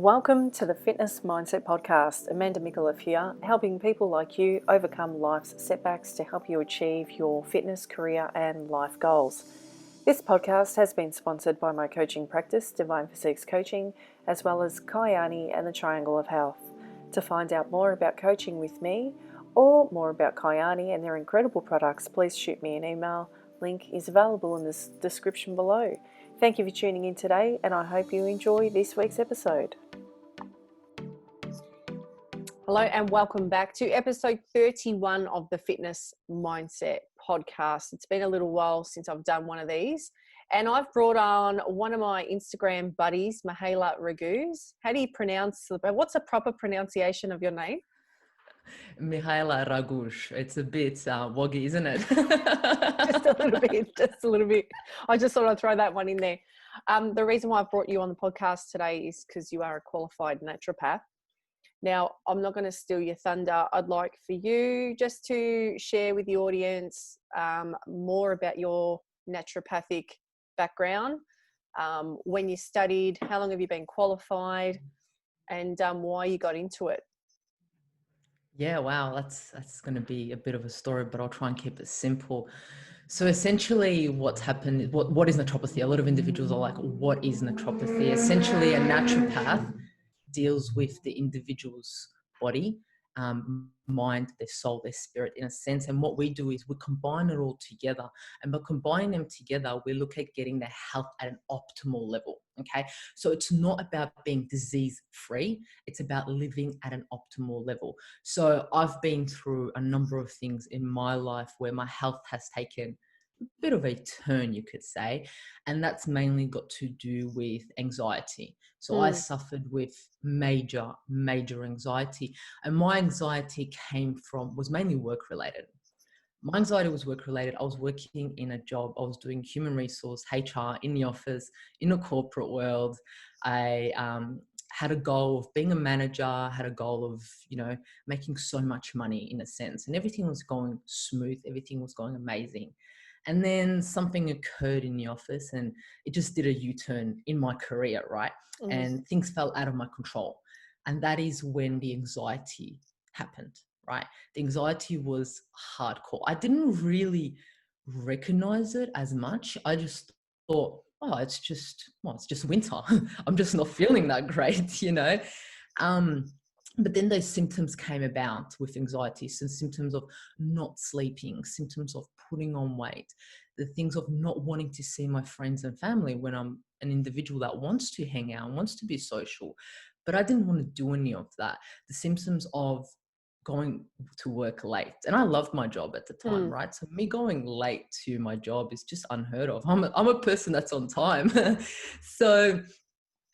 Welcome to the Fitness Mindset Podcast. Amanda Mihaela here, helping people like you overcome life's setbacks to help you achieve your fitness, career, and life goals. This podcast has been sponsored by my coaching practice, Divine Physiques Coaching, as well as Kyani and the Triangle of Health. To find out more about coaching with me or more about Kyani and their incredible products, please shoot me an email. Link is available in the description below. Thank you for tuning in today, and I hope you enjoy this week's episode. Hello and welcome back to episode 31 of the Fitness Mindset Podcast. It's been a little while since I've done one of these, and I've brought on one of my Instagram buddies, Mihaela Raguse. How do you pronounce, what's the proper pronunciation of your name? Mihaela Raguse. It's a bit woggy, isn't it? Just a little bit. I just thought I'd throw that one in there. The reason why I've brought you on the podcast today is because you are a qualified naturopath. Now, I'm not going to steal your thunder. I'd like for you just to share with the audience more about your naturopathic background, when you studied, how long have you been qualified, and why you got into it. Yeah, wow, that's going to be a bit of a story, but I'll try and keep it simple. So essentially what's happened, what is naturopathy? A lot of individuals are like, what is naturopathy? Essentially a naturopath deals with the individual's body, mind, their soul, their spirit in a sense. And what we do is we combine it all together. And by combining them together, we look at getting their health at an optimal level. Okay. So it's not about being disease free. It's about living at an optimal level. So I've been through a number of things in my life where my health has taken a bit of a turn, you could say, and that's mainly got to do with anxiety. So I suffered with major anxiety, and my anxiety was mainly work related. My anxiety was work related. I was working in a job. I was doing human resource, HR in the office, in a corporate world. I had a goal of being a manager, had a goal of, making so much money in a sense, and everything was going smooth. Everything was going amazing. And then something occurred in the office and it just did a U-turn in my career, right? And things fell out of my control. And that is when the anxiety happened, right? The anxiety was hardcore. I didn't really recognize it as much. I just thought, oh, it's just winter. I'm just not feeling that great, But then those symptoms came about with anxiety, so symptoms of not sleeping, symptoms of putting on weight, the things of not wanting to see my friends and family when I'm an individual that wants to hang out, wants to be social, but I didn't want to do any of that. The symptoms of going to work late, and I loved my job at the time, right? So me going late to my job is just unheard of. I'm a person that's on time. So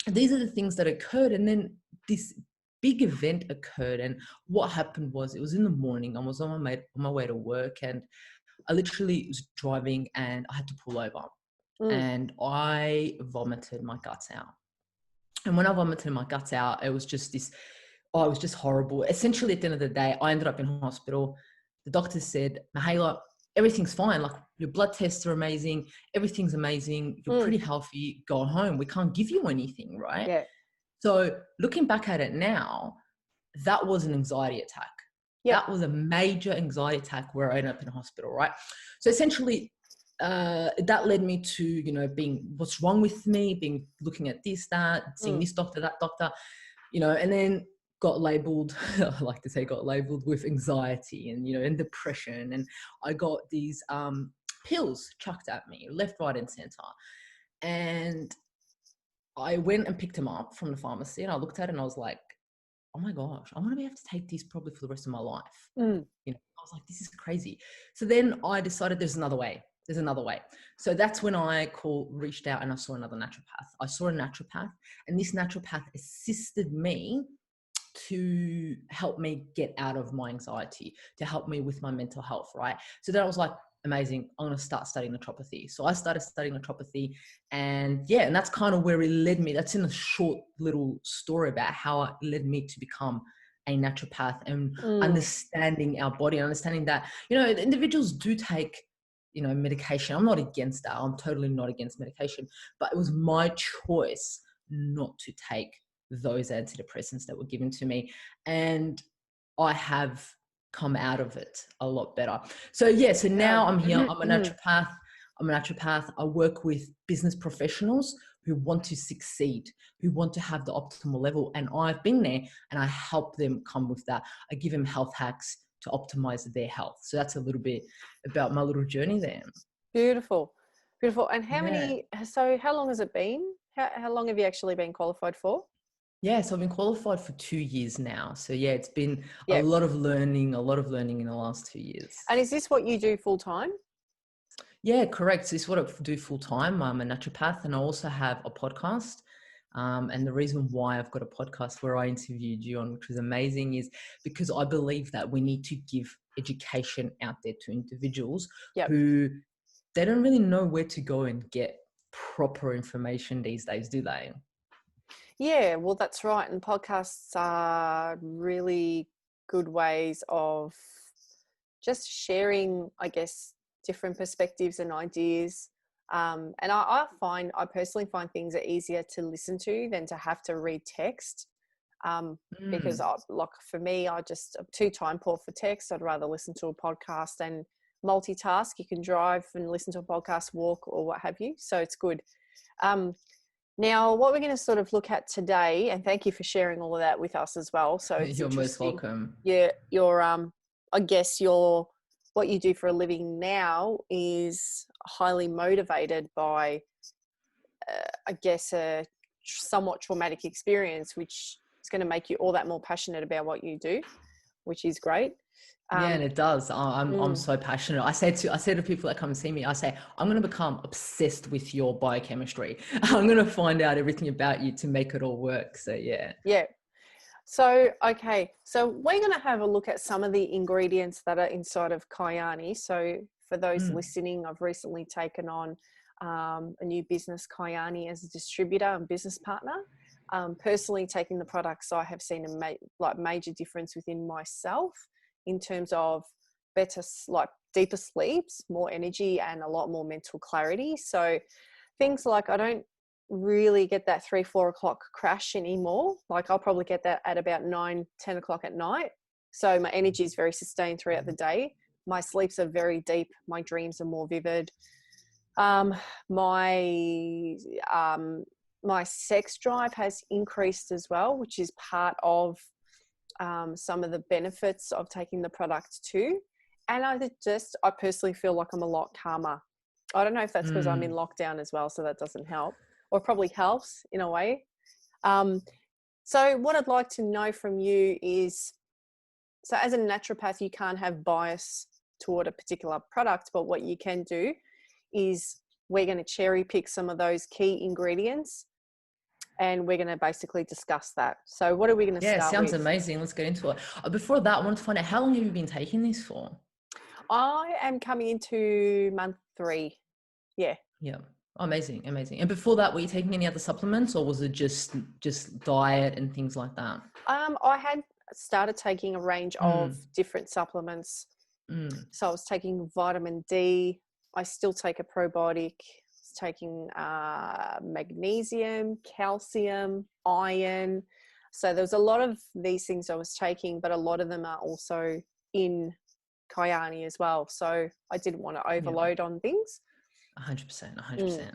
these are the things that occurred, and then this big event occurred. And what happened was, it was in the morning. I was on my way to work, and I literally was driving and I had to pull over and I vomited my guts out. And when I vomited my guts out, it was just it was just horrible. Essentially, at the end of the day, I ended up in hospital. The doctor said, Mihaela, everything's fine. Like, your blood tests are amazing. Everything's amazing. You're pretty healthy. Go home. We can't give you anything, right? Yeah. So looking back at it now, that was an anxiety attack. Yep. That was a major anxiety attack where I ended up in a hospital, right? So essentially, that led me to, being, what's wrong with me, looking at this, that, seeing this doctor, that doctor, and then got labeled, I like to say got labeled with anxiety and depression. And I got these pills chucked at me left, right, and center. And I went and picked them up from the pharmacy, and I looked at it and I was like, oh my gosh, I'm going to be able to take these probably for the rest of my life. I was like, this is crazy. So then I decided there's another way. So that's when I reached out and I saw another naturopath. I saw a naturopath, and this naturopath assisted me to help me get out of my anxiety, to help me with my mental health, right? So then I was like, amazing, I'm going to start studying naturopathy. So I started studying naturopathy, and that's kind of where it led me. That's in a short little story about how it led me to become a naturopath and understanding our body and understanding that, individuals do take, medication. I'm not against that. I'm totally not against medication, but it was my choice not to take those antidepressants that were given to me. And I have come out of it a lot better. So yeah, so now I'm here. I'm a naturopath. I work with business professionals who want to succeed, who want to have the optimal level. And I've been there and I help them come with that. I give them health hacks to optimize their health. So that's a little bit about my little journey there. Beautiful. Beautiful. And Yeah. how long has it been? How long have you actually been qualified for? Yeah, so I've been qualified for 2 years now. So yeah, it's been a Yeah. lot of learning in the last 2 years. And is this what you do full time? Yeah, correct. So this is what I do full time. I'm a naturopath and I also have a podcast. And the reason why I've got a podcast where I interviewed you on, which was amazing, is because I believe that we need to give education out there to individuals who they don't really know where to go and get proper information these days, do they? Yeah, well, that's right. And podcasts are really good ways of just sharing, I guess, different perspectives and ideas. And I personally find things are easier to listen to than to have to read text. Because for me, I'm too time poor for text. I'd rather listen to a podcast and multitask. You can drive and listen to a podcast, walk, or what have you. So it's good. Now, what we're going to sort of look at today, and thank you for sharing all of that with us as well. So it's You're most interesting. welcome. Yeah, I guess what you do for a living now is highly motivated by, I guess, a somewhat traumatic experience, which is going to make you all that more passionate about what you do, which is great. Yeah, and it does. I'm so passionate. I say to people that come and see me, I say, I'm going to become obsessed with your biochemistry. I'm going to find out everything about you to make it all work. So yeah. Yeah. So, okay. So we're going to have a look at some of the ingredients that are inside of Kyani. So for those listening, I've recently taken on a new business, Kyani, as a distributor and business partner. Personally taking the products, I have seen a major difference within myself in terms of better, deeper sleeps, more energy, and a lot more mental clarity. So things like I don't really get that 3-4 o'clock crash anymore. Like I'll probably get that at about 9-10 o'clock at night. So my energy is very sustained throughout the day. My sleeps are very deep. My dreams are more vivid. My sex drive has increased as well, which is part of some of the benefits of taking the product too. And I personally feel like I'm a lot calmer. I don't know if that's because I'm in lockdown as well, so that doesn't help, or probably helps in a way. So what I'd like to know from you is, so as a naturopath, you can't have bias toward a particular product, but what you can do is we're going to cherry pick some of those key ingredients and we're going to basically discuss that. So what are we going to start with? Yeah, sounds amazing. Let's get into it. Before that, I wanted to find out, how long have you been taking this for? I am coming into month 3. Yeah. Yeah. Amazing. And before that, were you taking any other supplements, or was it just diet and things like that? I had started taking a range of different supplements. So I was taking vitamin D. I still take a probiotic. I was taking magnesium, calcium, iron. So there was a lot of these things I was taking, but a lot of them are also in Kyani as well. So I didn't want to overload on things. 100%.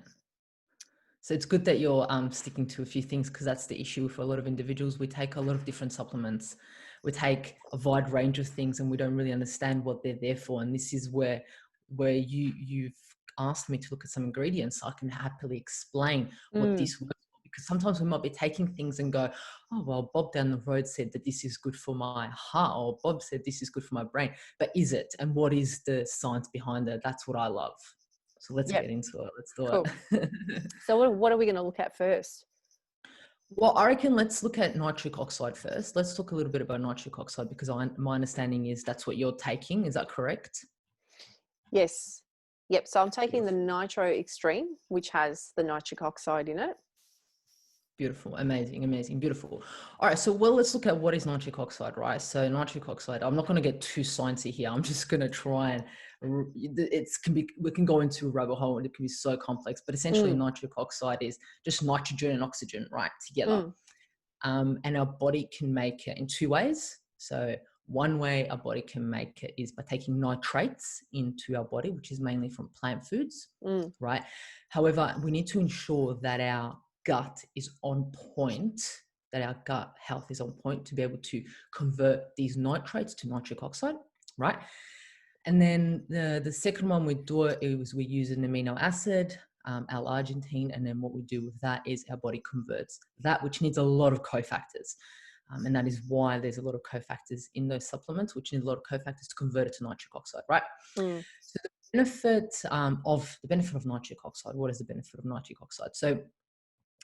So it's good that you're sticking to a few things, because that's the issue for a lot of individuals. We take a lot of different supplements. We take a wide range of things and we don't really understand what they're there for. And this is where you've asked me to look at some ingredients, so I can happily explain what this works for. Because sometimes we might be taking things and go, oh, well, Bob down the road said that this is good for my heart, or Bob said this is good for my brain. But is it? And what is the science behind it? That's what I love. So let's get into it. Let's do it. So what are we going to look at first? Well, I reckon let's look at nitric oxide first. Let's talk a little bit about nitric oxide, because my understanding is that's what you're taking. Is that correct? Yes. Yep. So I'm taking the Nitro Extreme, which has the nitric oxide in it. Beautiful. Amazing. Beautiful. All right. So, let's look at what is nitric oxide, right? So nitric oxide, I'm not going to get too sciencey here. I'm just going to try and we can go into a rabbit hole and it can be so complex, but essentially nitric oxide is just nitrogen and oxygen, right, together. And our body can make it in two ways. So one way our body can make it is by taking nitrates into our body, which is mainly from plant foods, right? However, we need to ensure that our gut is on point, that our gut health is on point to be able to convert these nitrates to nitric oxide, right? And then the second one we do is we use an amino acid, L-arginine, and then what we do with that is our body converts that, which needs a lot of cofactors. And that is why there's a lot of cofactors in those supplements, which need a lot of cofactors to convert it to nitric oxide, right? So the benefit of nitric oxide, what is the benefit of nitric oxide? So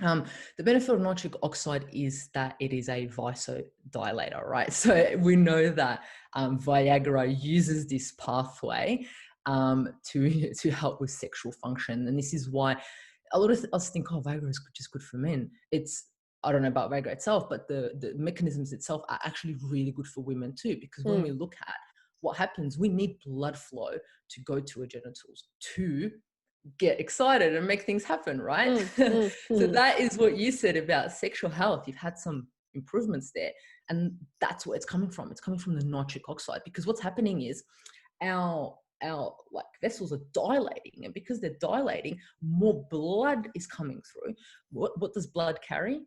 the benefit of nitric oxide is that it is a vasodilator, right? So we know that Viagra uses this pathway to help with sexual function. And this is why a lot of us think, oh, Viagra is just good for men. I don't know about Viagra itself, but the mechanisms itself are actually really good for women too, because when we look at what happens, we need blood flow to go to our genitals to get excited and make things happen, right? So that is what you said about sexual health. You've had some improvements there, and that's where it's coming from. It's coming from the nitric oxide, because what's happening is our like vessels are dilating, and because they're dilating, more blood is coming through. What does blood carry?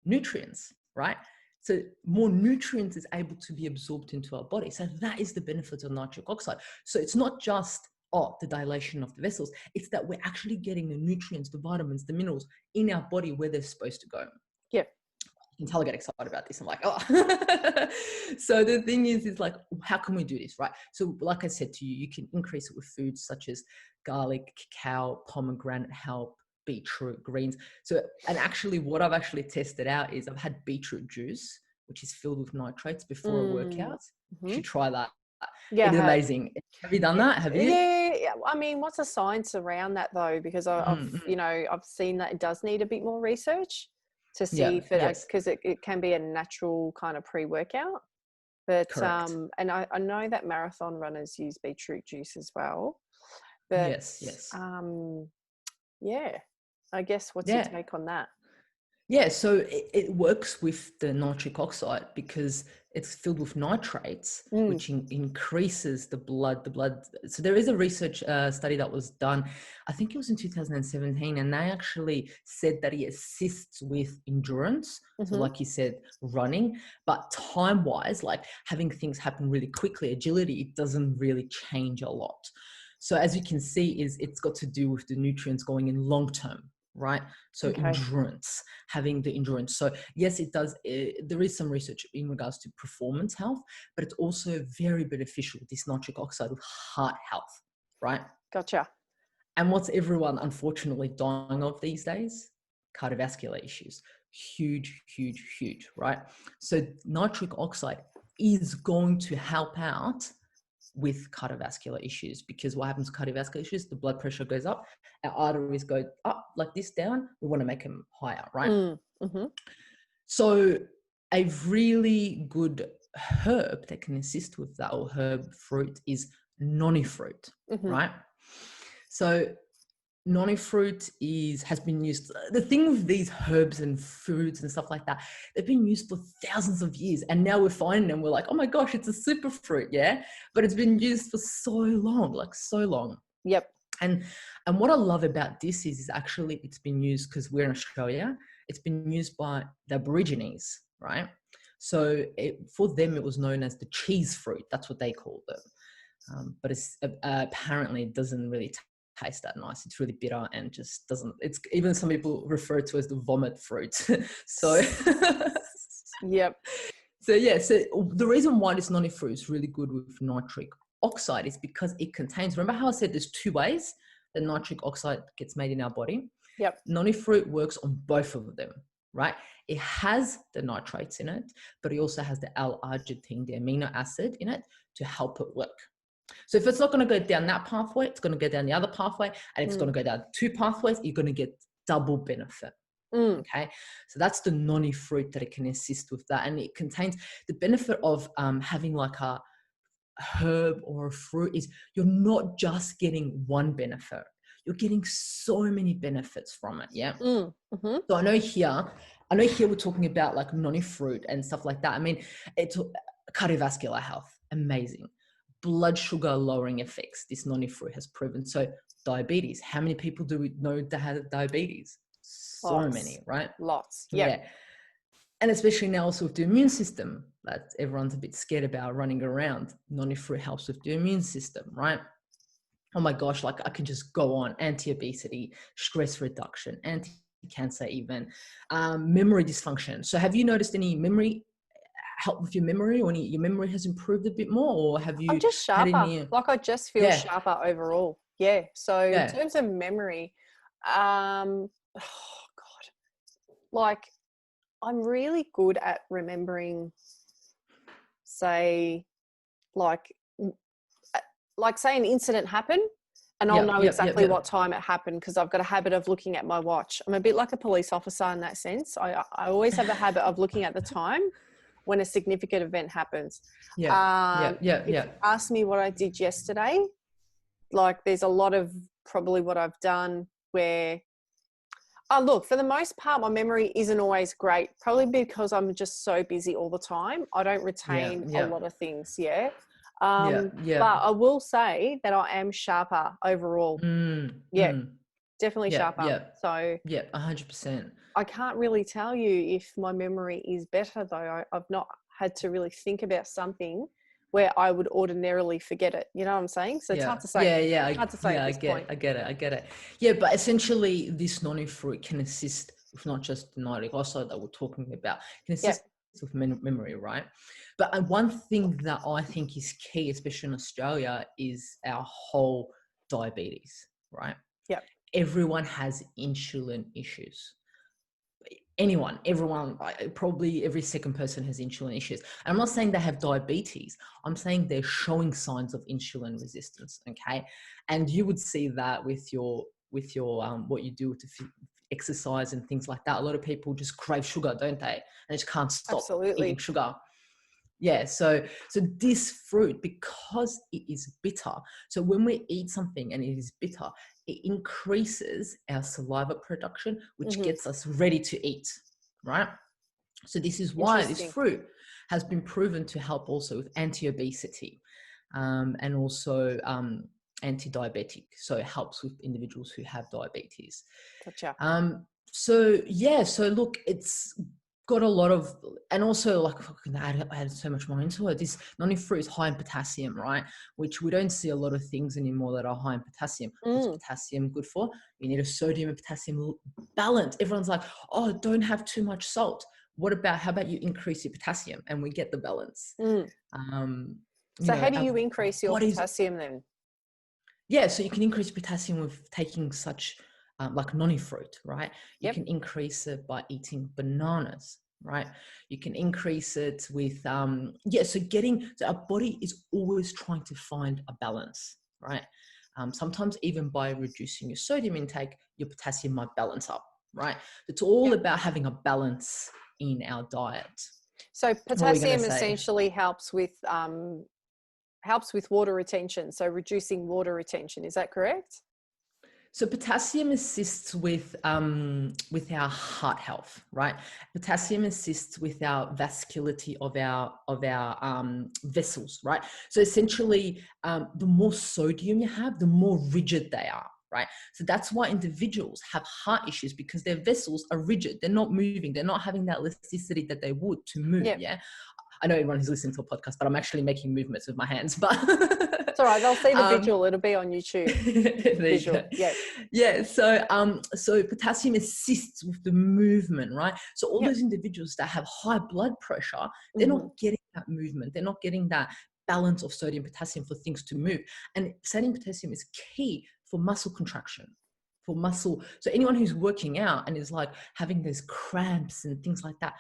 Nutrients, right? So more nutrients is able to be absorbed into our body. So that is the benefit of nitric oxide. So it's not just the dilation of the vessels, it's that we're actually getting the nutrients, the vitamins, the minerals in our body where they're supposed to go. Yeah. You can tell I get excited about this. I'm like, oh. So the thing is like, how can we do this, right? So like I said to you, you can increase it with foods such as garlic, cacao, pomegranate help, beetroot, greens. So, and actually what I've actually tested out is I've had beetroot juice, which is filled with nitrates before a workout. You should try that. Yeah, it is amazing. Have you done that? Have you? Yeah. I mean, what's the science around that though? Because I've seen that it does need a bit more research to see if it, because it can be a natural kind of pre-workout. But Correct. and I know that marathon runners use beetroot juice as well. But yes. Yeah, I guess what's your take on that? Yeah, so it works with the nitric oxide because it's filled with nitrates, which increases the blood. So there is a research study that was done, I think it was in 2017, and they actually said that it assists with endurance. So like you said, running, but time-wise, like having things happen really quickly, agility, it doesn't really change a lot. So as you can see, it's got to do with the nutrients going in long-term. Right? So endurance, having the endurance. So yes, it does. There is some research in regards to performance health, but it's also very beneficial, this nitric oxide, with heart health, right? Gotcha. And what's everyone unfortunately dying of these days? Cardiovascular issues. Huge, right? So nitric oxide is going to help out with cardiovascular issues, because what happens to cardiovascular issues? The blood pressure goes up, our arteries go up like this, down. We want to make them higher, right? So a really good herb that can assist with that, or herb fruit, is noni fruit, right? So noni fruit has been used. The thing with these herbs and foods and stuff like that, they've been used for thousands of years, and now we're finding them. We're like, oh my gosh, it's a superfruit, yeah. But it's been used for so long, like so long. Yep. And what I love about this is actually it's been used, because we're in Australia, it's been used by the Aborigines, right? So for them, it was known as the cheese fruit. That's what they called it. But it's apparently it doesn't really taste that nice. It's really bitter and just doesn't. It's even some people refer to it as the vomit fruit. So yep. So yeah. So the reason why this noni fruit is really good with nitric oxide is because it contains. Remember how I said there's two ways that nitric oxide gets made in our body? Yep. Noni fruit works on both of them, right? It has the nitrates in it, but it also has the L-arginine, the amino acid, in it to help it work. So if it's not going to go down that pathway, it's going to go down the other pathway, and it's going to go down two pathways, you're going to get double benefit. Okay, so that's the noni fruit that it can assist with that, and it contains the benefit of having like a herb or a fruit is you're not just getting one benefit, you're getting so many benefits from it. Yeah. Mm-hmm. So I know here we're talking about like noni fruit and stuff like that. I mean, it's cardiovascular health, amazing. Blood sugar lowering effects, this noni fruit has proven. So diabetes, how many people do we know that have diabetes? So many, right? Lots. Yeah. And especially now also with the immune system that everyone's a bit scared about running around. Noni fruit helps with the immune system, right? Oh my gosh, like I can just go on. Anti-obesity, stress reduction, anti-cancer even, memory dysfunction. So have you noticed any memory help with your memory, or your memory has improved a bit more, or have I'm you just had sharper. any? Like I just feel Yeah, sharper overall. Yeah. So in yeah, terms of memory, oh God, like I'm really good at remembering, say, like, like say an incident happened and I'll yeah, know yeah, yeah, exactly yeah, what time it happened because I've got a habit of looking at my watch. I'm a bit like a police officer in that sense. I always have a habit of looking at the time when a significant event happens. yeah, yeah, yeah, If yeah, you ask me what I did yesterday, like there's a lot of probably what I've done where, oh, look, for the most part, my memory isn't always great, probably because I'm just so busy all the time. I don't yeah, retain a yeah, lot of things, yeah. yeah, yeah. But I will say that I am sharper overall. Mm, Yeah, mm, definitely yeah, sharper. yeah, So yeah, 100%. I can't really tell you if my memory is better, though. I've not had to really think about something where I would ordinarily forget it. You know what I'm saying? So it's Yeah, hard to say. yeah, yeah, Hard to say at I this get, point. I get it. Yeah, but essentially, this noni fruit can assist with not just the nitric oxide that we're talking about, can Yeah. assist with memory, right? But one thing that I think is key, especially in Australia, is our whole diabetes, right? Yeah. Everyone has insulin issues. Everyone, probably every second person has insulin issues. And I'm not saying they have diabetes. I'm saying they're showing signs of insulin resistance. Okay, and you would see that with your what you do with the exercise and things like that. A lot of people just crave sugar, don't they? And just can't stop eating Absolutely. sugar. Yeah, so this fruit, because it is bitter, so when we eat something and it is bitter, it increases our saliva production, which Mm-hmm. gets us ready to eat, right? So this is why this Interesting. fruit has been proven to help also with anti-obesity, and also anti-diabetic. So it helps with individuals who have diabetes. Gotcha. So yeah, so look, it's got a lot of, and also like I can add so much more into it. This noni fruit is high in potassium, right? Which we don't see a lot of things anymore that are high in potassium. What's Mm. potassium good for? You need a sodium and potassium balance. Everyone's like, oh, don't have too much salt. How about you increase your potassium and we get the balance? Mm. Um, So how do our you increase your bodies, potassium then? yeah, so you can increase potassium with taking such like noni fruit, right? You Yep. can increase it by eating bananas, right? You can increase it with so our body is always trying to find a balance, right? Sometimes even by reducing your sodium intake, your potassium might balance up, right? It's all Yep. about having a balance in our diet. So What are we going to potassium say? essentially helps with water retention. So reducing water retention. Is that correct? So potassium assists with our heart health, right? Potassium assists with our vascularity of our vessels, right? So essentially, the more sodium you have, the more rigid they are, right? So that's why individuals have heart issues, because their vessels are rigid. They're not moving. They're not having that elasticity that they would to move. Yep. Yeah. I know everyone who's listening to a podcast, but I'm actually making movements with my hands. But It's all right. They'll see the visual. It'll be on YouTube. there you Visual. go. Yeah. Yeah. So potassium assists with the movement, right? So all Yep. those individuals that have high blood pressure, they're Mm-hmm. not getting that movement. They're not getting that balance of sodium potassium for things to move. And sodium potassium is key for muscle contraction, for muscle. So anyone who's working out and is like having those cramps and things like that,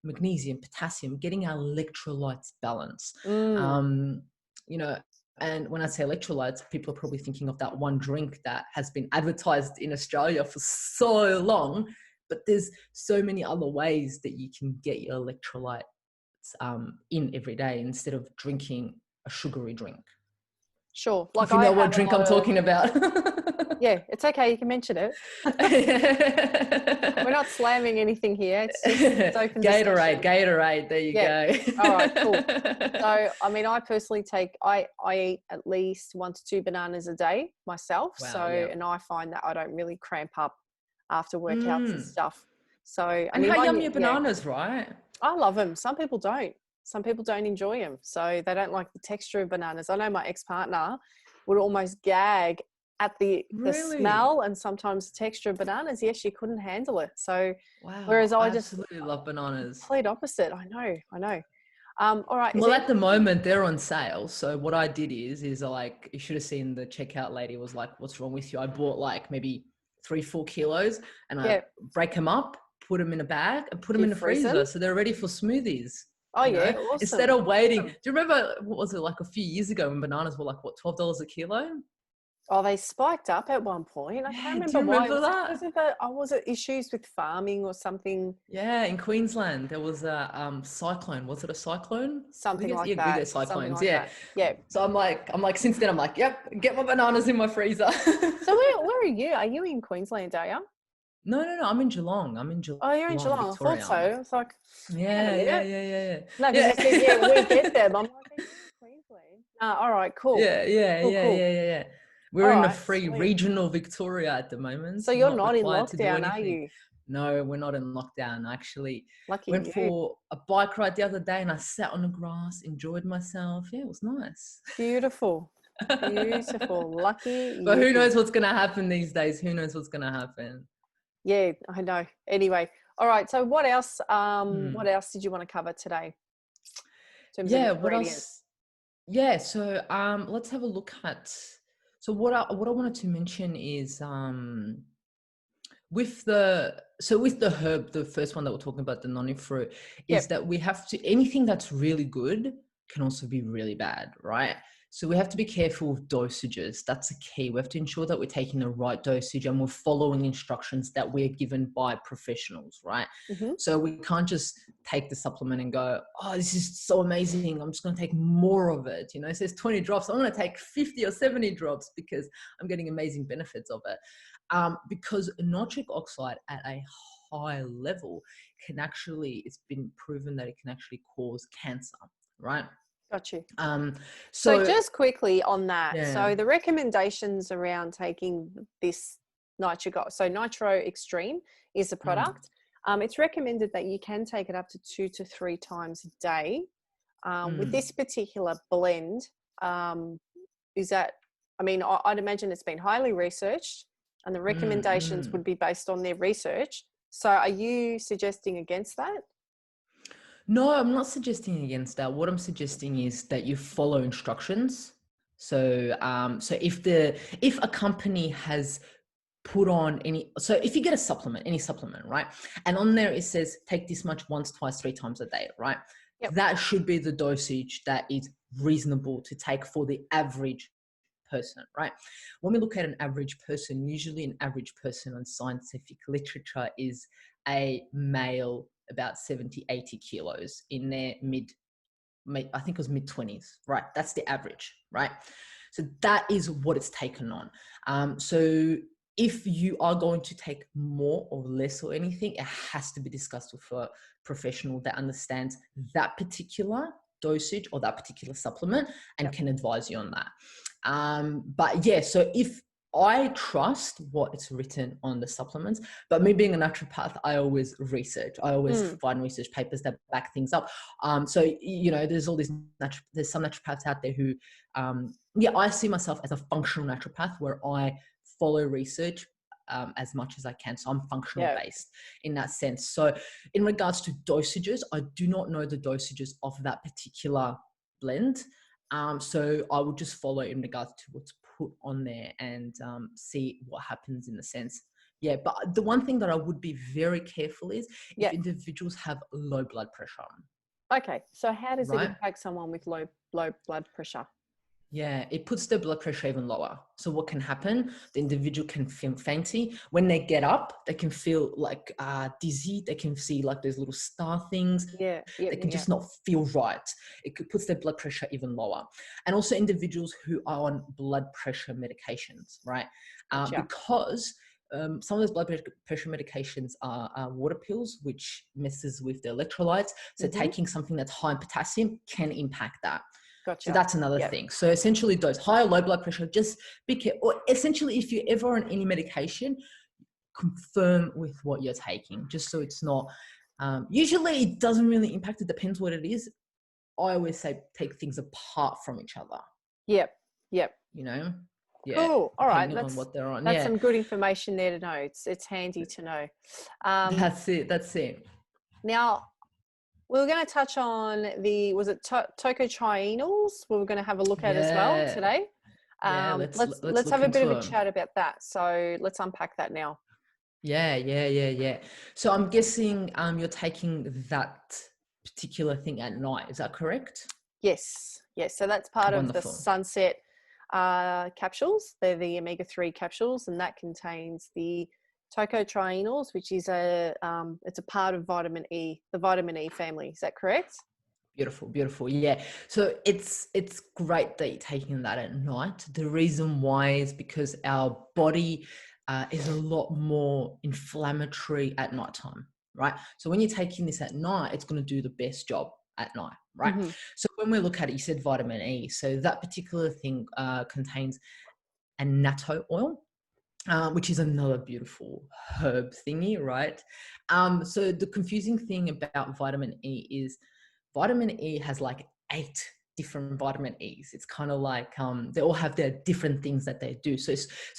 magnesium, potassium, getting our electrolytes balanced. Mm. Um, you know, and when I say electrolytes, people are probably thinking of that one drink that has been advertised in Australia for so long, but there's so many other ways that you can get your electrolytes in every day instead of drinking a sugary drink. Sure. Like If you I know what have a drink lot I'm of, talking about. yeah, it's okay. You can mention it. We're not slamming anything here. It's open discussion. Gatorade. There you Yeah. go. All right, cool. So, I mean, I personally I eat at least 1 to 2 bananas a day myself. Wow, So, yeah. and I find that I don't really cramp up after workouts and Mm. stuff. So, I And mean, how yummy are bananas, right? I love them. Some people don't. Some people don't enjoy them. So they don't like the texture of bananas. I know my ex-partner would almost gag at the Really? smell and sometimes the texture of bananas. Yes, she couldn't handle it. So Wow, whereas I I just absolutely love bananas. complete opposite. I know. All right. Is Well, there at the anything? moment they're on sale. So what I did is I like, you should have seen the checkout lady was like, "What's wrong with you?" I bought like maybe 3-4 kilos, and I Yeah. break them up, put them in a bag, and put Do them you in the freeze them? freezer, so they're ready for smoothies. Oh You know, yeah. instead Awesome. of waiting. Awesome. Do you remember what was it like a few years ago when bananas were like what, $12 a kilo? Oh, they spiked up at one point. I can't Yeah, do remember you why. remember Was it that? because of was it issues with farming or something? Yeah, in Queensland there was a cyclone. Was it a cyclone? Something like We that. get Something cyclones. like Yeah. that. Yeah. So I'm like, since then I'm like, yep, get my bananas in my freezer. So where are you? Are you in Queensland, are you? No. I'm in Geelong. I'm in Oh, you're in Geelong, Geelong. I thought so. Victoria. I was like, hang on a Yeah, yeah, minute. yeah, yeah, No, because yeah. you said, yeah, we Yeah. get them. I'm like, are you in Queensland? All right, cool. Yeah, yeah, Cool, yeah, cool. yeah, yeah, yeah. All We're in a right, free sweet. regional Victoria at the moment, So you're not not in required to do lockdown, are anything. you? No, we're not in lockdown. I actually Lucky went you. for a bike ride the other day and I sat on the grass, enjoyed myself. Yeah, it was nice. Beautiful. Beautiful. Lucky But who you. knows what's going to happen these days? Who knows what's going to happen? Yeah, I know. Anyway, all right. So what else? Hmm. What else did you want to cover today in terms of Yeah, what ingredients? else? Yeah, so let's have a look at, so what I wanted to mention is with the herb, the first one that we're talking about, the noni fruit, is Yep. that we have to, anything that's really good can also be really bad, right? So we have to be careful with dosages. That's the key. We have to ensure that we're taking the right dosage and we're following instructions that we're given by professionals, right? Mm-hmm. So we can't just take the supplement and go, "Oh, this is so amazing, I'm just going to take more of it." You know, it says 20 drops, I'm going to take 50 or 70 drops because I'm getting amazing benefits of it. Because nitric oxide at a high level can actually, it's been proven that it can actually cause cancer, right? Got you. Um, So so just quickly on that. yeah, So the recommendations around taking this so Nitro Extreme is the mm, product. It's recommended that you can take it up to 2 to 3 times a day. With mm, this particular blend, is that, I mean, I'd imagine it's been highly researched and the recommendations mm. would be based on their research. So are you suggesting against that? No, I'm not suggesting against that. What I'm suggesting is that you follow instructions. So, so if a company has put on so if you get a supplement, any supplement, right? And on there it says take this much once, twice, 3 times a day, right? Yep. That should be the dosage that is reasonable to take for the average person, right? When we look at an average person, usually an average person on scientific literature is a male about 70, 80 kilos in their I think it was mid 20s, right? That's the average, right? So that is what it's taken on. So if you are going to take more or less or anything, it has to be discussed with a professional that understands that particular dosage or that particular supplement and Yep. can advise you on that. But yeah, so if I trust what it's written on the supplements, but me being a naturopath, I always research. I always find research papers that back things up. So you know, there's all these there's some naturopaths out there who, I see myself as a functional naturopath where I follow research as much as I can. So I'm functional Yeah. based in that sense. So in regards to dosages, I do not know the dosages of that particular blend. So I would just follow in regards to what's put on there and see what happens in the sense. Yeah, but the one thing that I would be very careful is if Yeah. individuals have low blood pressure, Okay. So how does it right? impact someone with low blood pressure? Yeah, it puts their blood pressure even lower. So what can happen? The individual can feel fainty. When they get up, they can feel like dizzy. They can see like those little star things. Yeah, yeah, They can yeah. just not feel right. Puts their blood pressure even lower. And also individuals who are on blood pressure medications, right? Gotcha. Because some of those blood pressure medications are water pills, which messes with the electrolytes. So Mm-hmm. taking something that's high in potassium can impact that. So Gotcha. that's another Yep. thing. So essentially those high or low blood pressure, just be careful. Or essentially if you're ever on any medication, confirm with what you're taking, just so it's not, usually it doesn't really impact, it depends what it is. I always say take things apart from each other, Yep. Yep. you know? Yeah, Cool. All right. depending on what they're on. That's Yeah, some good information there to know. It's handy to know. that's it. Now we were going to touch on was it tocotrienols? We were going to have a look at as well Yeah, today. yeah, let's Let's have look a bit into of a them. chat about that. So let's unpack that now. Yeah. So I'm guessing you're taking that particular thing at night, is that correct? Yes. Yes. So that's part of the Wonderful. sunset capsules. They're the omega-3 capsules, and that contains the tocotrienols, which is it's a part of vitamin E, the vitamin E family. Is that correct? Beautiful. Yeah. So it's great that you're taking that at night. The reason why is because our body is a lot more inflammatory at nighttime, right? So when you're taking this at night, it's going to do the best job at night, right? Mm-hmm. So when we look at it, you said vitamin E. So that particular thing contains annatto oil. Which is another beautiful herb thingy, right? So the confusing thing about vitamin E is vitamin E has like 8 different vitamin E's. It's kind of like they all have their different things that they do. So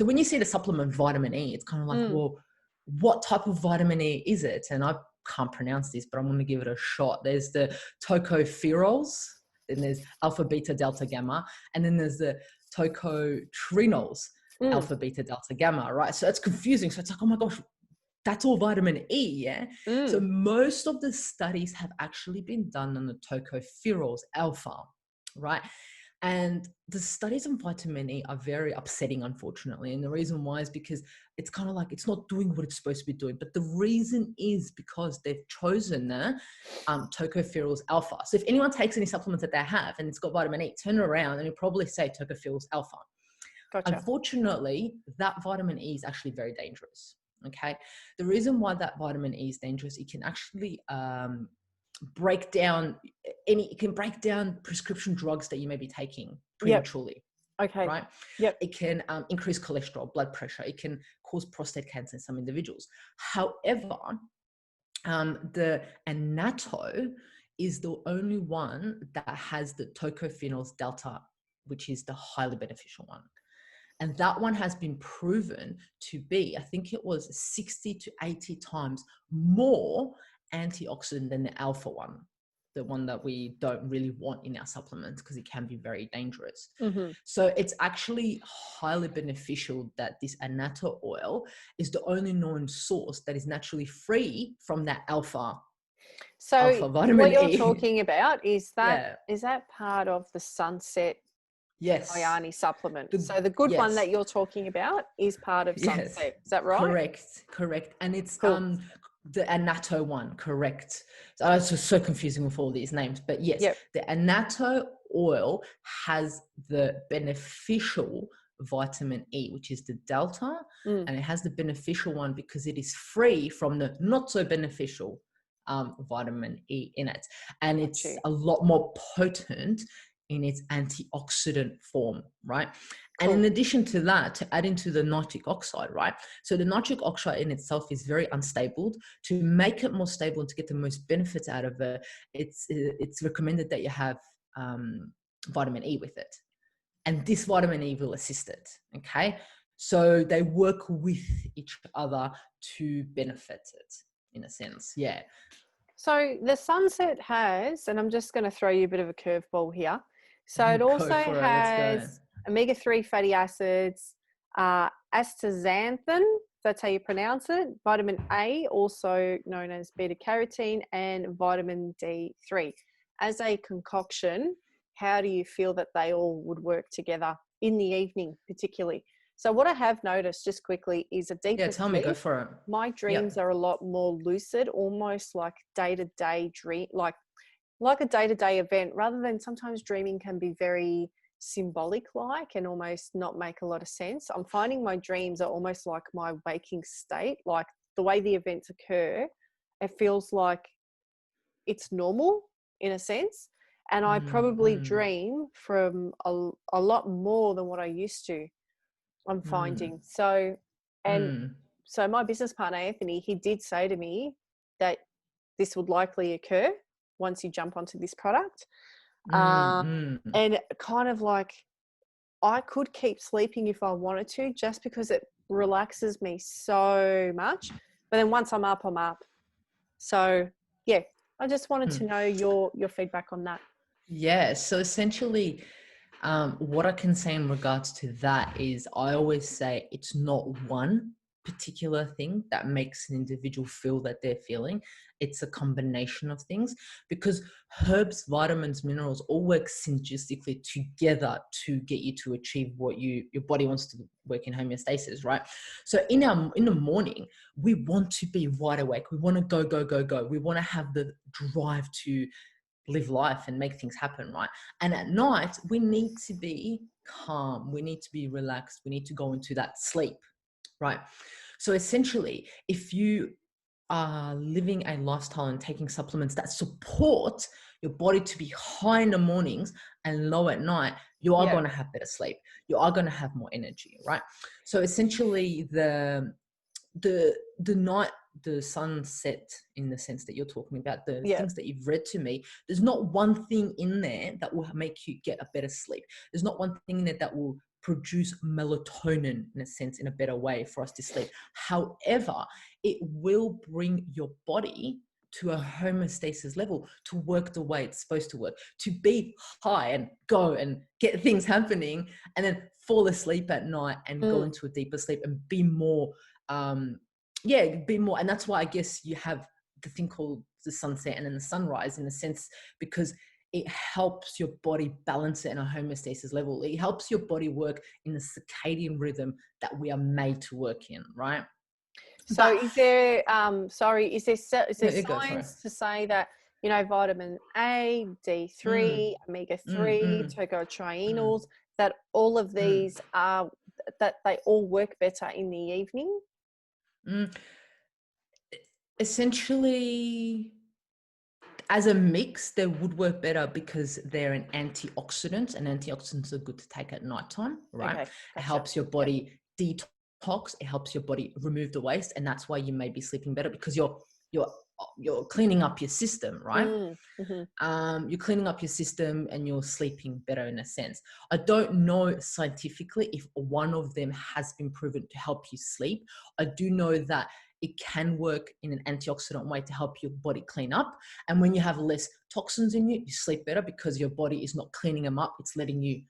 when you see the supplement vitamin E, it's kind of like, well, what type of vitamin E is it? And I can't pronounce this, but I'm going to give it a shot. There's the tocopherols, then there's alpha, beta, delta, gamma, and then there's the tocotrienols, alpha, beta, delta, gamma, right? So it's confusing. So it's like, oh my gosh, that's all vitamin E, yeah? So most of the studies have actually been done on the tocopherols alpha, right? And the studies on vitamin E are very upsetting, unfortunately. And the reason why is because it's kind of like it's not doing what it's supposed to be doing. But the reason is because they've chosen the tocopherols alpha. So if anyone takes any supplements that they have and it's got vitamin E, turn it around and it'll probably say tocopherols alpha. Gotcha. Unfortunately, that vitamin E is actually very dangerous. Okay. The reason why that vitamin E is dangerous, it can actually break down prescription drugs that you may be taking prematurely. Yep. Okay. Right. Yep. It can increase cholesterol, blood pressure. It can cause prostate cancer in some individuals. However, the annatto is the only one that has the tocophenols delta, which is the highly beneficial one. And that one has been proven to be, I think it was 60 to 80 times more antioxidant than the alpha one, the one that we don't really want in our supplements because it can be very dangerous. Mm-hmm. So it's actually highly beneficial that this annatto oil is the only known source that is naturally free from that alpha So vitamin what you're E. talking about is Yeah. that part of the sunset Yes. Kyani supplement. So the good one Yes. that you're talking about is part of Yes, sunset. Is that right? correct. And it's Cool. the annatto one, correct. So I was just so confusing with all these names, but yes, Yep. the annatto oil has the beneficial vitamin E, which is the delta, and it has the beneficial one because it is free from the not so beneficial vitamin E in it, and it's a lot more potent in its antioxidant form, right? Cool. And in addition to that, to add into the nitric oxide, right? So the nitric oxide in itself is very unstable. To make it more stable and to get the most benefits out of it, it's recommended that you have vitamin E with it. And this vitamin E will assist it, okay? So they work with each other to benefit it, in a sense, yeah. So the sunset has, and I'm just going to throw you a bit of a curveball here. So it also Go for it, let's go. has omega-3 fatty acids, astaxanthin, that's how you pronounce it, vitamin A, also known as beta carotene, and vitamin D3 as a concoction how do you feel that they all would work together in the evening particularly? So what I have noticed just quickly is a deeper Yeah, tell me, go sleep. for it. My dreams Yep. are a lot more lucid, almost like day-to-day dream, like a day-to-day event, rather than sometimes dreaming can be very symbolic like and almost not make a lot of sense. I'm finding my dreams are almost like my waking state, like the way the events occur, it feels like it's normal in a sense. And I Mm, probably mm, dream from a lot more than what I used to, I'm mm, finding. So, and mm, so my business partner, Anthony, he did say to me that this would likely occur once you jump onto this product. mm, mm. And kind of like I could keep sleeping if I wanted to, just because it relaxes me so much. But then once I'm up, I'm up. So yeah, I just wanted to know your feedback on that. Yeah, so essentially, what I can say in regards to that is I always say it's not one particular thing that makes an individual feel that they're feeling. It's a combination of things because herbs, vitamins, minerals all work synergistically together to get you to achieve what your body wants to work in homeostasis, right? So in the morning, we want to be wide awake. We want to go, go, go, go. We want to have the drive to live life and make things happen, right? And at night, we need to be calm. We need to be relaxed. We need to go into that sleep, right? So essentially, if you are living a lifestyle and taking supplements that support your body to be high in the mornings and low at night, you are Yeah. going to have better sleep. You are going to have more energy, right? So essentially, the night the sunset, in the sense that you're talking about, the Yeah. things that you've read to me, there's not one thing in there that will make you get a better sleep. There's not one thing in there that will produce melatonin, in a sense, in a better way for us to sleep. However, it will bring your body to a homeostasis level to work the way it's supposed to work, to be high and go and get things happening, and then fall asleep at night and go into a deeper sleep and be more be more. And that's why I guess you have the thing called the sunset and then the sunrise, in a sense, because it helps your body balance it in a homeostasis level. It helps your body work in the circadian rhythm that we are made to work in, right? So But is there is there yeah, you go for it. science to say that, you know, vitamin A, Mm, D3, omega mm, 3, mm, mm, tocotrienols, that all of mm, these are that they all work better in the evening? mm. Essentially, as a mix, they would work better because they're an antioxidant, and antioxidants are good to take at nighttime, right? Okay, It gotcha. helps your Yep. body detox. It helps your body remove the waste, and that's why you may be sleeping better, because you're you're cleaning up your system, right? Mm-hmm. You're cleaning up your system and you're sleeping better, in a sense. I don't know scientifically if one of them has been proven to help you sleep. I do know that it can work in an antioxidant way to help your body clean up. And when you have less toxins in you, you sleep better because your body is not cleaning them up. It's letting you,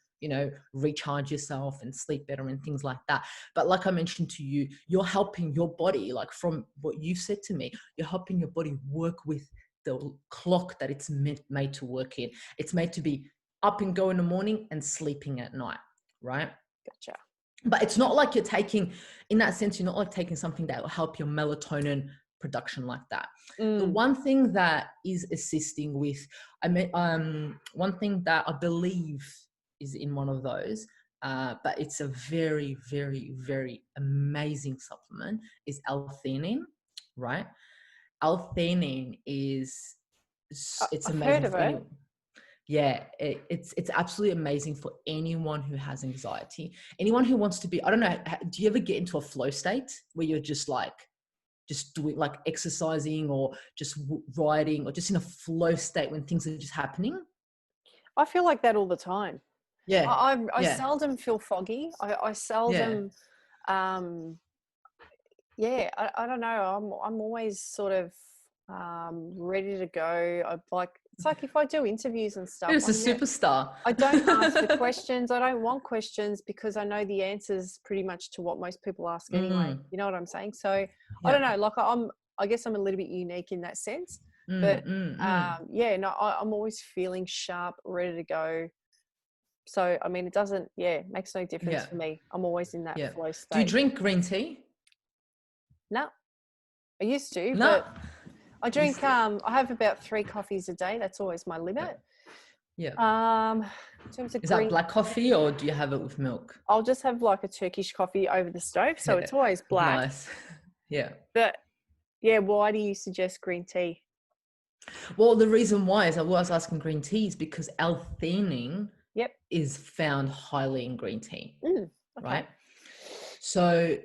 recharge yourself and sleep better and things like that. But like I mentioned to you, you're helping your body, like from what you've said to me, you're helping your body work with the clock that it's made to work in. It's made to be up and go in the morning and sleeping at night, right? Gotcha. But it's not like you're taking, in that sense, you're not like taking something that will help your melatonin production like that. The Mm. one thing that is assisting with, one thing that I believe is in one of those, but it's a very, very, very amazing supplement, is L-theanine, right? L-theanine is, it's I've amazing heard of for it. anyone. Yeah, it's absolutely amazing for anyone who has anxiety, anyone who wants to be, I don't know, do you ever get into a flow state where you're just doing like exercising or just writing or just in a flow state when things are just happening? I feel like that all the time. Yeah, I yeah, seldom feel foggy. I yeah. seldom, um, yeah, I don't know. I'm always sort of ready to go. It's like if I do interviews and stuff, You're just a superstar. I don't ask the questions. I don't want questions because I know the answers pretty much to what most people ask anyway. Mm, You know what I'm saying? So I don't yeah. know. I guess I'm a little bit unique in that sense. But mm. no, I'm always feeling sharp, ready to go. So, I mean, it doesn't, makes no difference Yeah, for me. I'm always in that yeah. flow Do you state. drink green tea? No, I used to, No. but I drink, Used to. I have about 3 coffees a day. That's always my Yeah. limit. Yeah. In terms of Is that green black tea, coffee or do you have it with milk? I'll just have like a Turkish coffee over the stove. So Yeah. it's always black. Nice. Yeah. But yeah, why do you suggest green tea? Well, the reason why is I was asking green teas because L-theanine Yep. is found highly in green tea, Okay. right? So,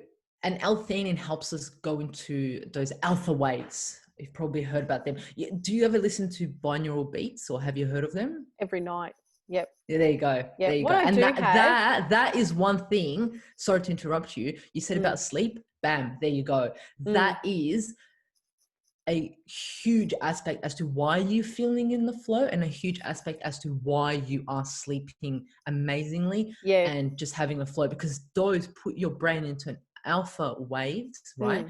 and L-theanine helps us go into those alpha waves. You've probably heard about them. Do you ever listen to binaural beats or have you heard of them? Every night. Yep. Yeah, there you go. Yep. There you What go. I And do have. that is one thing. Sorry to interrupt you. You said about sleep. Bam, there you go. That is a huge aspect as to why you're feeling in the flow and a huge aspect as to why you are sleeping amazingly and just having a flow, because those put your brain into an alpha waves, right?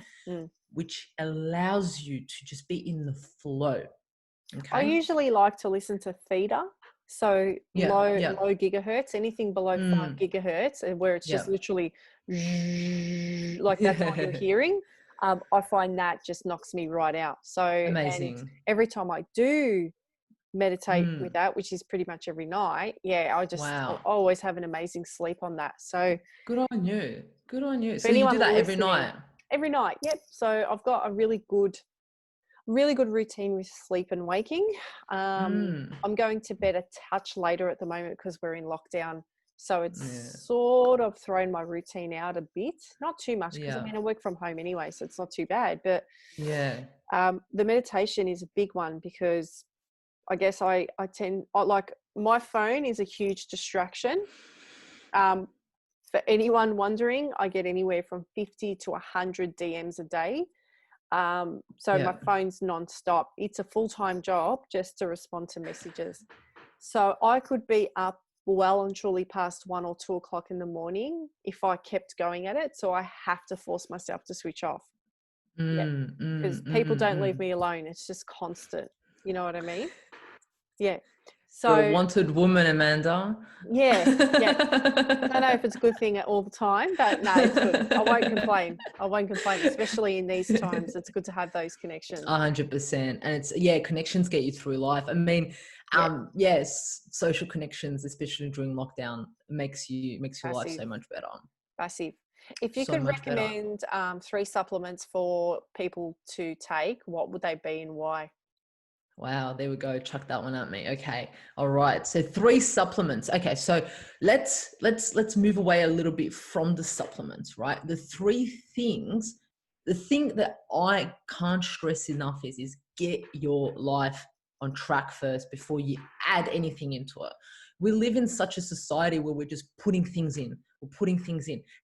Which allows you to just be in the flow. Okay. I usually like to listen to Theta. So low gigahertz, anything below 5 gigahertz, and where it's just literally like that's all you're hearing. I find that just knocks me right out. So, amazing. and every time I do meditate with that, which is pretty much every night, I always have an amazing sleep on that. So good on you. Good on you. So you anyone do that every listening, night? Every night, yep. So I've got a really good routine with sleep and waking. I'm going to bed a touch later at the moment because we're in lockdown. So it's sort of thrown my routine out a bit. Not too much because I mean, I work from home anyway, so it's not too bad. But the meditation is a big one because I guess I tend, like my phone is a huge distraction. For anyone wondering, I get anywhere from 50 to 100 DMs a day. So my phone's nonstop. It's a full-time job just to respond to messages. So I could be up well and truly past 1 or 2 o'clock in the morning if I kept going at it. So I have to force myself to switch off. Because people don't leave me alone. It's just constant. You know what I mean? Yeah. So you're a wanted woman, Amanda. Yeah. I don't know if it's a good thing all the time, but no, it's good. I won't complain. Especially in these times. It's good to have those connections. 100%. And it's, connections get you through life. I mean, yes, social connections, especially during lockdown, makes your life so much better. Massive. If you could recommend 3 supplements for people to take, what would they be and why? Wow, there we go. Chuck that one at me. Okay. All right. So 3 supplements. Okay. So let's move away a little bit from the supplements, right? The 3 things, the thing that I can't stress enough is get your life on track first before you add anything into it. We live in such a society where we're just putting things in.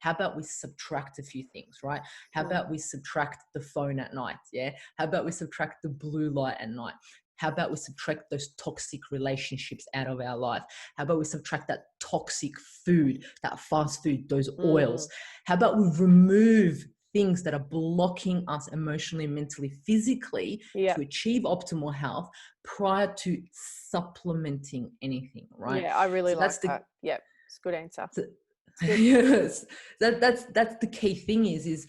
How about we subtract a few things, right? How about we subtract the phone at night? Yeah. How about we subtract the blue light at night? How about we subtract those toxic relationships out of our life? How about we subtract that toxic food, that fast food, those oils? How about we remove things that are blocking us emotionally, mentally, physically to achieve optimal health prior to supplementing anything, right? Yeah, I really like that. Yep, it's a good answer. Yes, that's the key thing is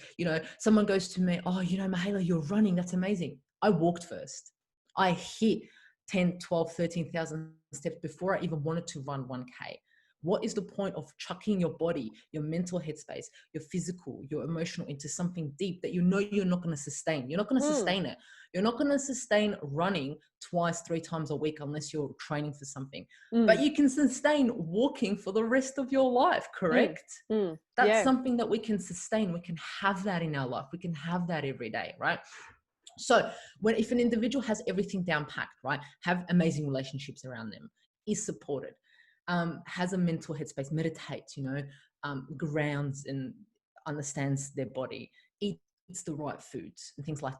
someone goes to me, oh, Mihaela, you're running, that's amazing. I walked first. I hit 10, 12, 13,000 steps before I even wanted to run 1K. What is the point of chucking your body, your mental headspace, your physical, your emotional into something deep that you're not going to sustain? You're not going to sustain it. You're not going to sustain running 2, 3 times a week unless you're training for something. But you can sustain walking for the rest of your life, correct? That's something that we can sustain. We can have that in our life. We can have that every day, right? So if an individual has everything down packed, right, have amazing relationships around them, is supported, has a mental headspace, meditates, grounds and understands their body, eats the right foods and things like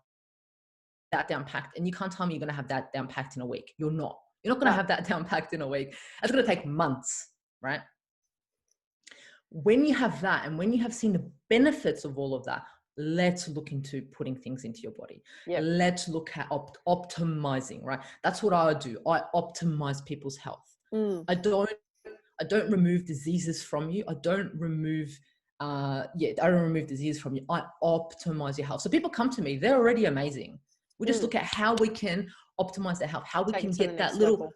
that down packed. And you can't tell me you're going to have that down packed in a week. You're not going to have that down packed in a week. That's going to take months, right? When you have that and when you have seen the benefits of all of that, let's look into putting things into your body. Yep. Let's look at optimizing, right? That's what I do. I optimize people's health. I don't remove diseases from you. I don't remove disease from you. I optimize your health. So people come to me, they're already amazing. We just look at how we can optimize their health, how we can get that little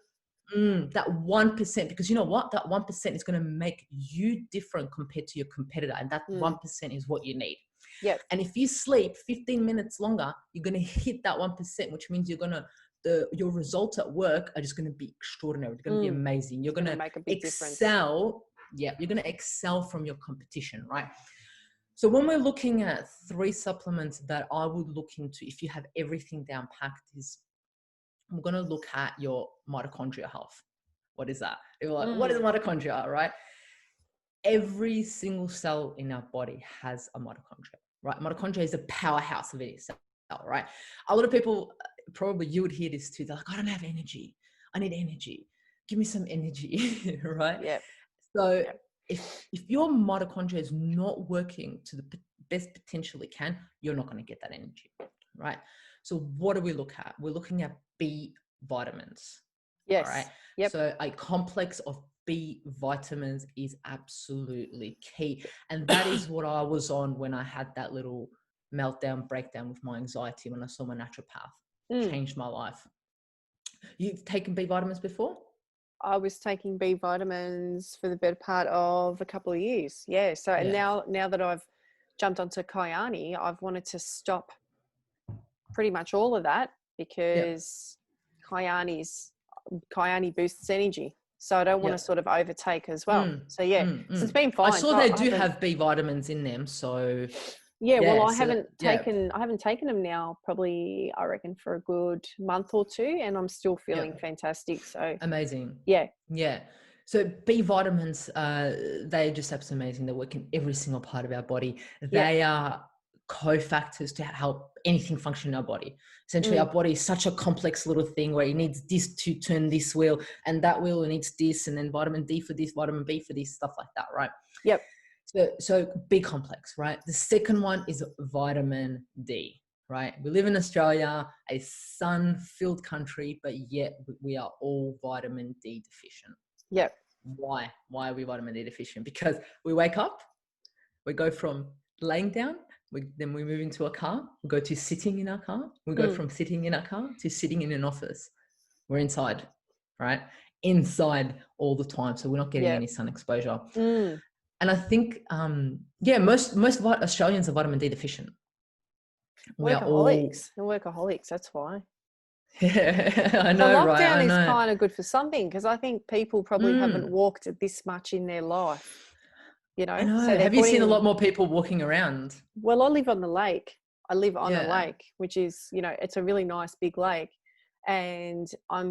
that 1%, because you know what, that 1% is going to make you different compared to your competitor, and that 1% is what you need. Yep. And if you sleep 15 minutes longer, you're going to hit that 1%, which means your results at work are just going to be extraordinary. They're going to be amazing. You're going to make a big excel. Difference. Yeah, you're going to excel from your competition, right? So when we're looking at 3 supplements that I would look into, if you have everything down packed, is I'm going to look at your mitochondrial health. What is that? You're like, what is mitochondria, right? Every single cell in our body has a mitochondria, right? Mitochondria is a powerhouse of any cell, right? A lot of people, probably you would hear this too. They're like, I don't have energy. I need energy. Give me some energy, right? Yep. So if your mitochondria is not working to the best potential it can, you're not going to get that energy, right? So what do we look at? We're looking at B vitamins. Yes. All right. Yep. So a complex of B vitamins is absolutely key. And that is what I was on when I had that little meltdown, breakdown with my anxiety when I saw my naturopath. Changed my life. You've taken B vitamins before? I was taking B vitamins for the better part of a couple of years. Yeah. So and now that I've jumped onto Kyani, I've wanted to stop pretty much all of that because Kyani boosts energy. So I don't want to sort of overtake as well. So so it's been fine. I saw they do have B vitamins in them. So well, I haven't taken them now, probably I reckon for a good month or 2, and I'm still feeling fantastic. So amazing. Yeah. So B vitamins, they're just absolutely amazing. They work in every single part of our body. They are cofactors to help anything function in our body. Essentially, our body is such a complex little thing where it needs this to turn this wheel, and that wheel needs this, and then vitamin D for this, vitamin B for this, stuff like that, right? Yep. So B complex, right? The second one is vitamin D, right? We live in Australia, a sun-filled country, but yet we are all vitamin D deficient. Yep. Why are we vitamin D deficient? Because we wake up, we go from laying down, then we move into a car, we go to sitting in our car, we go from sitting in our car to sitting in an office. We're inside, right? Inside all the time. So we're not getting any sun exposure. And I think, most Australians are vitamin D deficient. Workaholics, that's why. Yeah, I know, the lockdown right? I know. is kind of good for something, because I think people probably haven't walked this much in their life. You know, I know. So have you seen a lot more people walking around? Well, I live on the lake. I live on a lake, which is, it's a really nice big lake, and a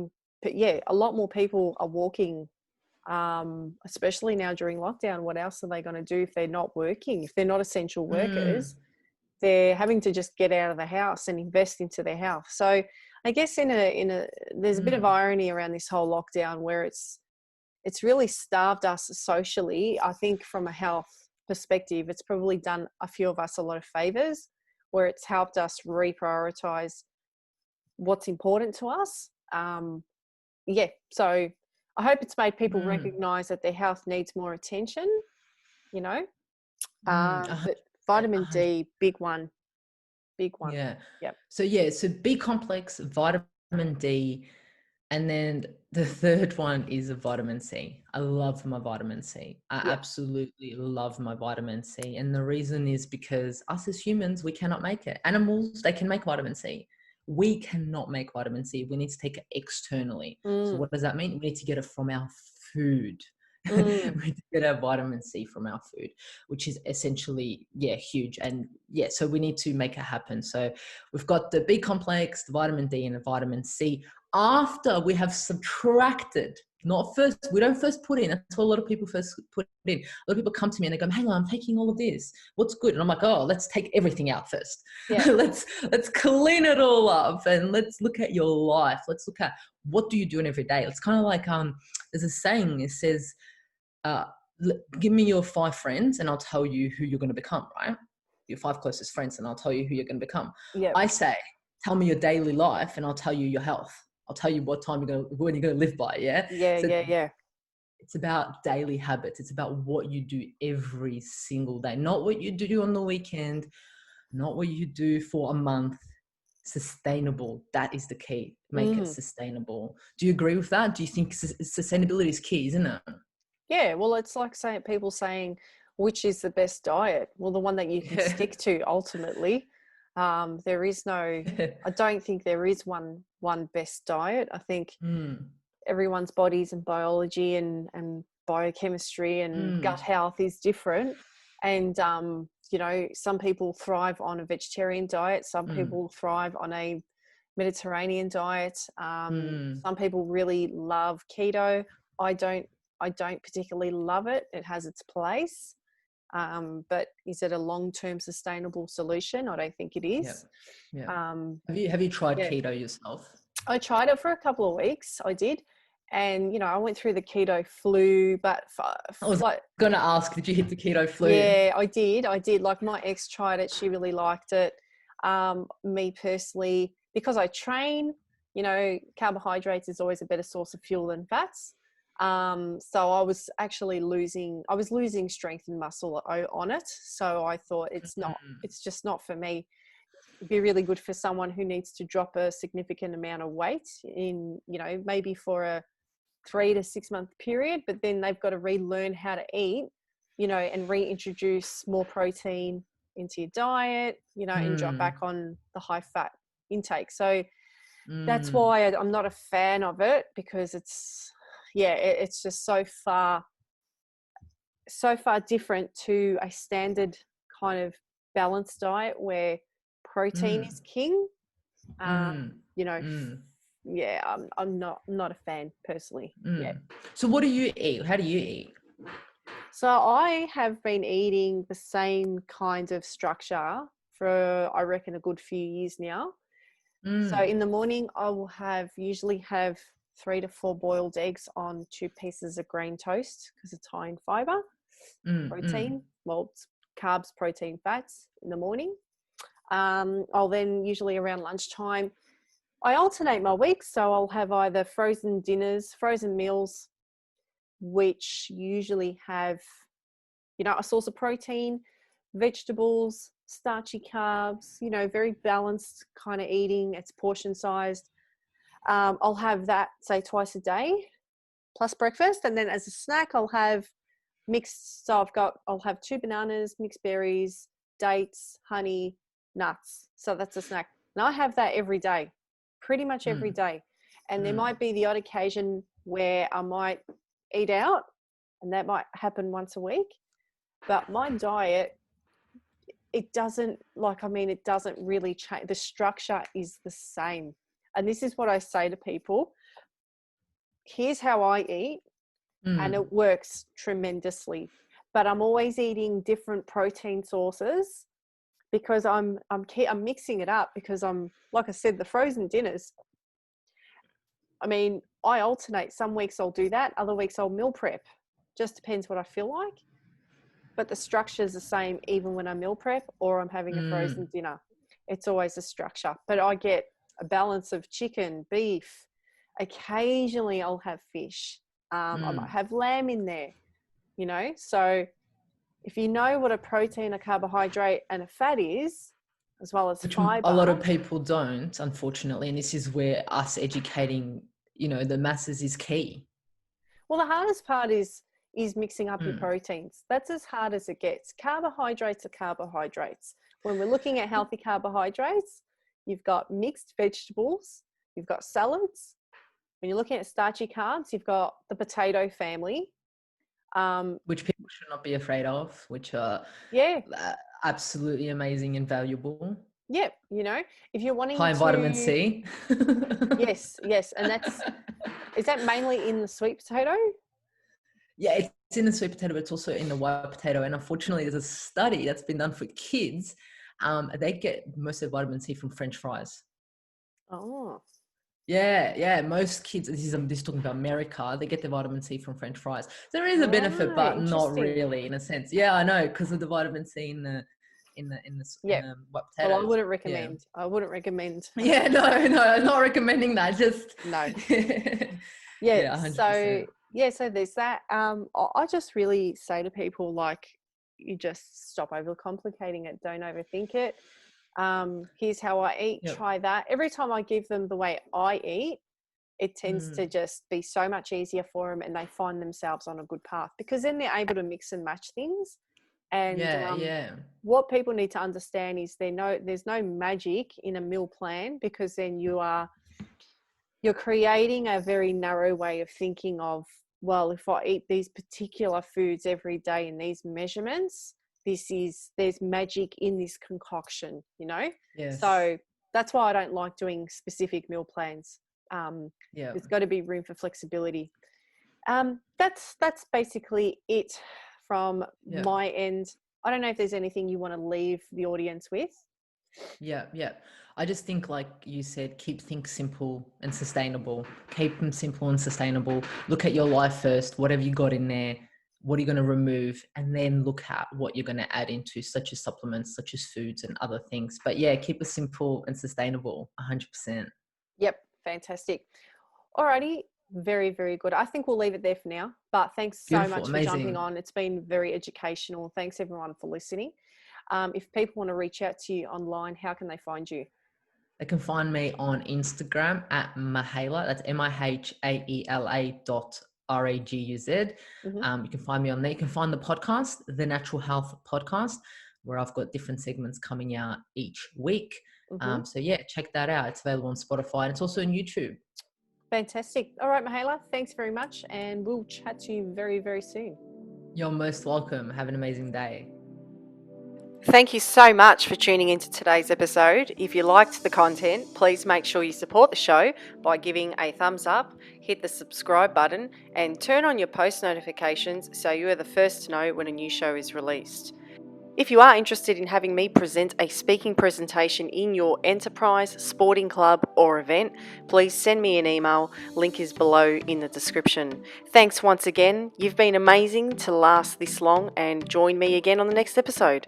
lot more people are walking, especially now during lockdown. What else are they going to do if they're not working? If they're not essential workers, they're having to just get out of the house and invest into their health. So I guess there's a bit of irony around this whole lockdown, where it's really starved us socially. I think from a health perspective, it's probably done a few of us a lot of favors, where it's helped us reprioritize what's important to us. So I hope it's made people recognize that their health needs more attention, but vitamin D, big one. Yeah. Yep. So B complex, vitamin D, and then the third one is a vitamin C. I love my vitamin C. I absolutely love my vitamin C. And the reason is because us as humans, we cannot make it. Animals, they can make vitamin C. We cannot make vitamin C. We need to take it externally. So what does that mean? We need to get it from our food. We need to get our vitamin C from our food, which is essentially, huge. And so we need to make it happen. So we've got the B complex, the vitamin D, and the vitamin C. After we have subtracted, not first, we don't first put in. That's what a lot of people first put in. A lot of people come to me and they go, hang on, I'm taking all of this. What's good? And I'm like, oh, let's take everything out first. Yeah. let's clean it all up, and let's look at your life. Let's look at what do you do in every day. It's kind of like, there's a saying, it says, give me your 5 friends and I'll tell you who you're going to become, right? your 5 closest friends and I'll tell you who you're going to become. Yeah. I say, tell me your daily life and I'll tell you your health. I'll tell you what time when you're going to live by. Yeah. Yeah. So Yeah. it's about daily habits. It's about what you do every single day, not what you do on the weekend, not what you do for a month. Sustainable. That is the key. Make it sustainable. Do you agree with that? Do you think sustainability is key, isn't it? Yeah. Well, it's like people saying, which is the best diet? Well, the one that you can stick to ultimately. There is no, I don't think there is one best diet. I think everyone's bodies and biology and biochemistry and gut health is different. And, you know, some people thrive on a vegetarian diet. Some people thrive on a Mediterranean diet. Some people really love keto. I don't particularly love it. It has its place. But is it a long-term sustainable solution? I don't think it is. Yeah. Have you tried keto yourself? I tried it for a couple of weeks. I did. And, you know, I went through the keto flu, but I was going to ask, did you hit the keto flu? Yeah, I did. Like my ex tried it. She really liked it. Me personally, because I train, you know, carbohydrates is always a better source of fuel than fats. So I was losing strength and muscle on it. So I thought it's just not for me. It'd be really good for someone who needs to drop a significant amount of weight in, you know, maybe for a 3 to 6 month period, but then they've got to relearn how to eat, you know, and reintroduce more protein into your diet, you know, and drop back on the high fat intake. So that's why I'm not a fan of it, because it's just so far different to a standard kind of balanced diet where protein is king. You know, yeah, I'm not a fan personally. Yeah. So what do you eat? How do you eat? So I have been eating the same kind of structure for, I reckon, a good few years now. So in the morning, I will usually have 3 to 4 boiled eggs on 2 pieces of grain toast, because it's high in fiber, protein, well, it's carbs, protein, fats in the morning. I'll then usually around lunchtime, I alternate my weeks. So I'll have either frozen dinners, frozen meals, which usually have, you know, a source of protein, vegetables, starchy carbs, you know, very balanced kind of eating. It's portion sized. I'll have that, say, twice a day plus breakfast. And then as a snack, I'll have mixed. So I'll have 2 bananas, mixed berries, dates, honey, nuts. So that's a snack. And I have that every day, pretty much every day. And there might be the odd occasion where I might eat out, and that might happen once a week. But my diet, it doesn't really change. The structure is the same. And this is what I say to people. Here's how I eat, and it works tremendously. But I'm always eating different protein sources, because I'm mixing it up, because like I said, the frozen dinners, I mean, I alternate. Some weeks I'll do that. Other weeks I'll meal prep. Just depends what I feel like. But the structure is the same even when I meal prep or I'm having a frozen dinner. It's always a structure. But I get a balance of chicken, beef. Occasionally I'll have fish. I might have lamb in there, you know. So if you know what a protein, a carbohydrate, and a fat is, as well as fiber. A lot of people don't, unfortunately. And this is where us educating, you know, the masses is key. Well, the hardest part is mixing up your proteins. That's as hard as it gets. Carbohydrates are carbohydrates. When we're looking at healthy carbohydrates, you've got mixed vegetables, you've got salads. When you're looking at starchy carbs, you've got the potato family. Which people should not be afraid of, which are absolutely amazing and valuable. Yep, you know, if you're wanting high in vitamin C. Yes. And is that mainly in the sweet potato? Yeah, it's in the sweet potato, but it's also in the white potato. And unfortunately, there's a study that's been done for kids. They get most of their vitamin C from French fries. Oh. Yeah. Most kids, this is talking about America, they get their vitamin C from French fries. There is a benefit, but not really in a sense. Yeah, I know, because of the vitamin C in the Yeah. white Well, potatoes. I wouldn't recommend. Yeah, no, I'm not recommending that. Just No. yeah, Yeah. 100%. So there's that. I just really say to people, like, you just stop overcomplicating it. Don't overthink it. Here's how I eat. Yep. Try that. Every time I give them the way I eat, it tends to just be so much easier for them, and they find themselves on a good path, because then they're able to mix and match things. And Yeah. what people need to understand is there's no magic in a meal plan, because then you're creating a very narrow way of thinking of, well, if I eat these particular foods every day in these measurements, there's magic in this concoction, Yes. So that's why I don't like doing specific meal plans. Yeah. There's got to be room for flexibility. That's basically it from Yeah. my end. I don't know if there's anything you want to leave the audience with. Yeah. I just think, like you said, keep things simple and sustainable. Keep them simple and sustainable. Look at your life first. Whatever you got in there, what are you going to remove? And then look at what you're going to add into, such as supplements, such as foods and other things. But yeah, keep it simple and sustainable, 100%. Yep, fantastic. Alrighty, very, very good. I think we'll leave it there for now. But thanks so Beautiful, much for jumping amazing. on. It's been very educational. Thanks everyone for listening. If people want to reach out to you online, how can they find you? They can find me on Instagram at Mihaela. That's Mihaela.raguz. You can find me on there. You can find the podcast, the Natural Health Podcast, where I've got different segments coming out each week. So yeah, check that out. It's available on Spotify, and it's also on YouTube. Fantastic. All right, Mihaela, thanks very much, and we'll chat to you very, very soon. You're most welcome. Have an amazing day. Thank you so much for tuning into today's episode. If you liked the content, please make sure you support the show by giving a thumbs up, hit the subscribe button, and turn on your post notifications so you are the first to know when a new show is released. If you are interested in having me present a speaking presentation in your enterprise, sporting club, or event, please send me an email. Link is below in the description. Thanks once again. You've been amazing to last this long, and join me again on the next episode.